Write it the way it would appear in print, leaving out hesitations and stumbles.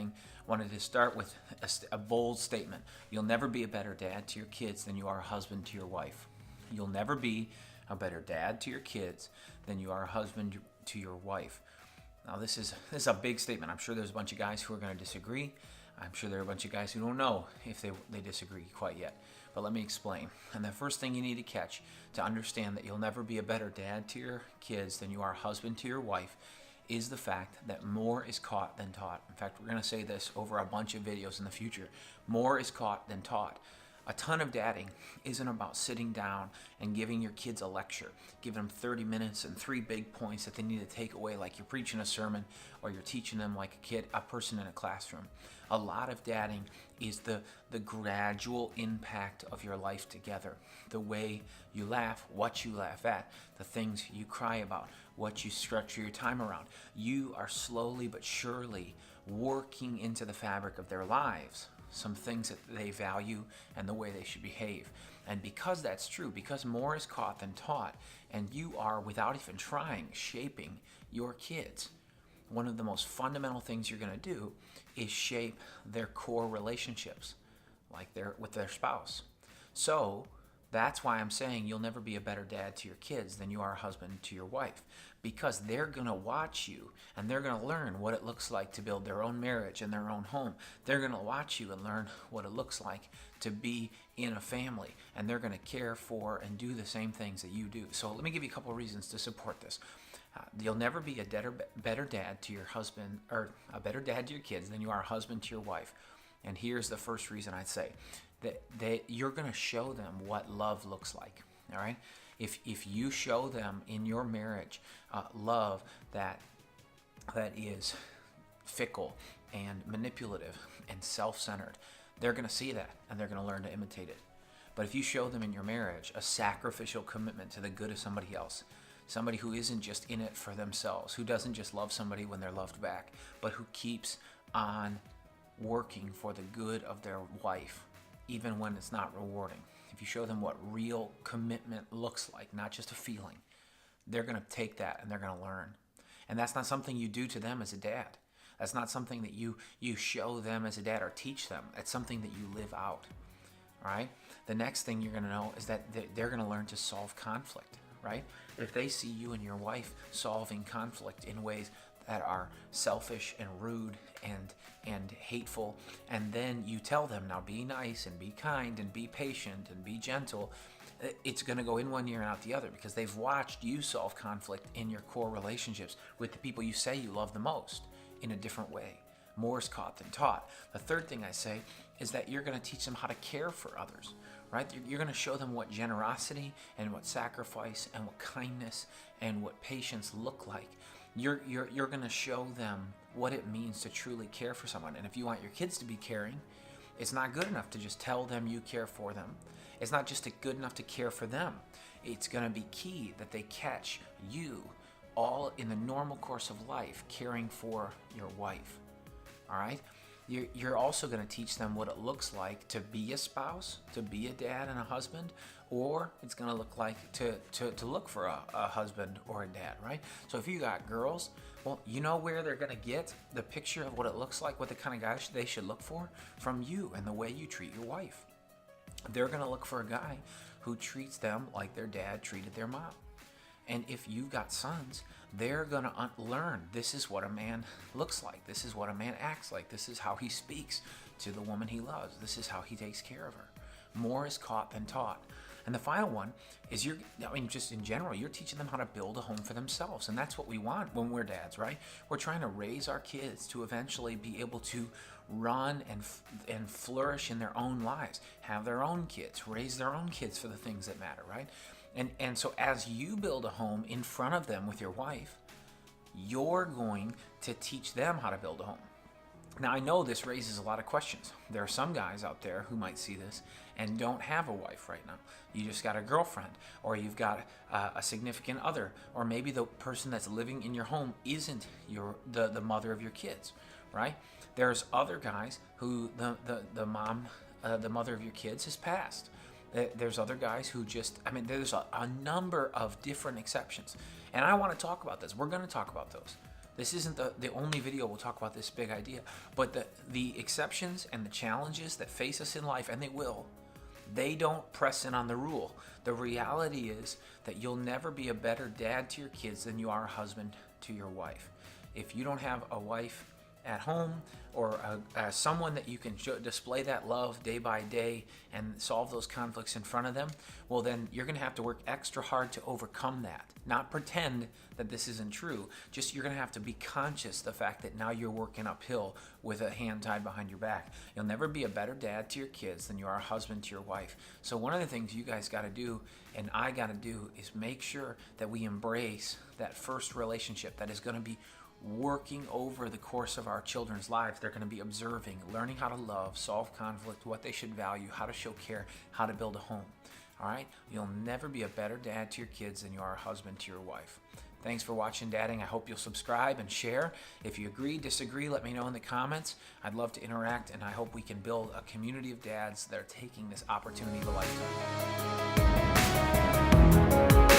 thing, wanted to start with a bold statement. You'll never be a better dad to your kids than you are a husband to your wife. You'll never be a better dad to your kids than you are a husband to your wife. Now, this is a big statement. I'm sure there's a bunch of guys who are going to disagree. I'm sure there are a bunch of guys who don't know if they disagree quite yet. But let me explain. And the first thing you need to catch to understand that you'll never be a better dad to your kids than you are a husband to your wife is the fact that more is caught than taught. In fact, we're going to say this over a bunch of videos in the future. More is caught than taught. A ton of dadding isn't about sitting down and giving your kids a lecture, giving them 30 minutes and 3 big points that they need to take away, like you're preaching a sermon or you're teaching them like a person in a classroom. A lot of dadding is the gradual impact of your life together. The way you laugh, what you laugh at, the things you cry about, what you structure your time around. You are slowly but surely working into the fabric of their lives some things that they value and the way they should behave. And because that's true, because more is caught than taught, and you are, without even trying, shaping your kids, one of the most fundamental things you're going to do is shape their core relationships, like with their spouse. So that's why I'm saying you'll never be a better dad to your kids than you are a husband to your wife, because they're going to watch you and they're going to learn what it looks like to build their own marriage and their own home. They're going to watch you and learn what it looks like to be in a family, and they're going to care for and do the same things that you do. So let me give you a couple of reasons to support this. You'll never be a better dad to your husband, or a better dad to your kids than you are a husband to your wife. And here's the first reason I'd say. That you're going to show them what love looks like. All right, if you show them in your marriage love that is fickle and manipulative and self-centered, they're going to see that and they're going to learn to imitate it. But if you show them in your marriage a sacrificial commitment to the good of somebody else, somebody who isn't just in it for themselves, who doesn't just love somebody when they're loved back, but who keeps on working for the good of their wife, even when it's not rewarding. If you show them what real commitment looks like, not just a feeling, they're going to take that and they're going to learn. And that's not something you do to them as a dad. That's not something that you show them as a dad or teach them. It's something that you live out. All right? The next thing you're going to know is that they're going to learn to solve conflict, right? If they see you and your wife solving conflict in ways that are selfish and rude and hateful, and then you tell them, now be nice and be kind and be patient and be gentle, it's going to go in one ear and out the other, because they've watched you solve conflict in your core relationships with the people you say you love the most in a different way. More is caught than taught. The third thing I say is that you're going to teach them how to care for others, right? You're going to show them what generosity and what sacrifice and what kindness and what patience look like. You're going to show them what it means to truly care for someone. And if you want your kids to be caring, it's not good enough to just tell them you care for them. It's not just good enough to care for them. It's going to be key that they catch you all in the normal course of life caring for your wife. All right? You're also going to teach them what it looks like to be a spouse, to be a dad and a husband, or it's going to look like to look for a husband or a dad, right? So if you got girls, well, you know where they're going to get the picture of what it looks like, what the kind of guy they should look for? From you and the way you treat your wife. They're going to look for a guy who treats them like their dad treated their mom. And if you've got sons, they're going to learn this is what a man looks like. This is what a man acts like. This is how he speaks to the woman he loves. This is how he takes care of her. More is caught than taught. And the final one is just in general, you're teaching them how to build a home for themselves. And that's what we want when we're dads, right? We're trying to raise our kids to eventually be able to run and flourish in their own lives, have their own kids, raise their own kids for the things that matter, right? And so as you build a home in front of them with your wife, you're going to teach them how to build a home. Now, I know this raises a lot of questions. There are some guys out there who might see this and don't have a wife right now. You just got a girlfriend, or you've got a significant other, or maybe the person that's living in your home isn't the mother of your kids, right? There's other guys who the mother of your kids has passed. There's other guys who there's a number of different exceptions. And I want to talk about this. We're going to talk about those. This isn't the only video we'll talk about this big idea, but the exceptions and the challenges that face us in life, and they will, they don't press in on the rule. The reality is that you'll never be a better dad to your kids than you are a husband to your wife. If you don't have a wife at home or someone that you can display that love day by day and solve those conflicts in front of them, well, then you're going to have to work extra hard to overcome that. Not pretend that this isn't true. Just you're going to have to be conscious the fact that now you're working uphill with a hand tied behind your back. You'll never be a better dad to your kids than you are a husband to your wife. So one of the things you guys got to do, and I got to do, is make sure that we embrace that first relationship that is going to be working over the course of our children's lives. They're going to be observing, learning how to love, solve conflict, what they should value, how to show care, how to build a home. All right? You'll never be a better dad to your kids than you are a husband to your wife. Thanks for watching Dadding. I hope you'll subscribe and share. If you agree, disagree, let me know in the comments. I'd love to interact, and I hope we can build a community of dads that are taking this opportunity of a lifetime.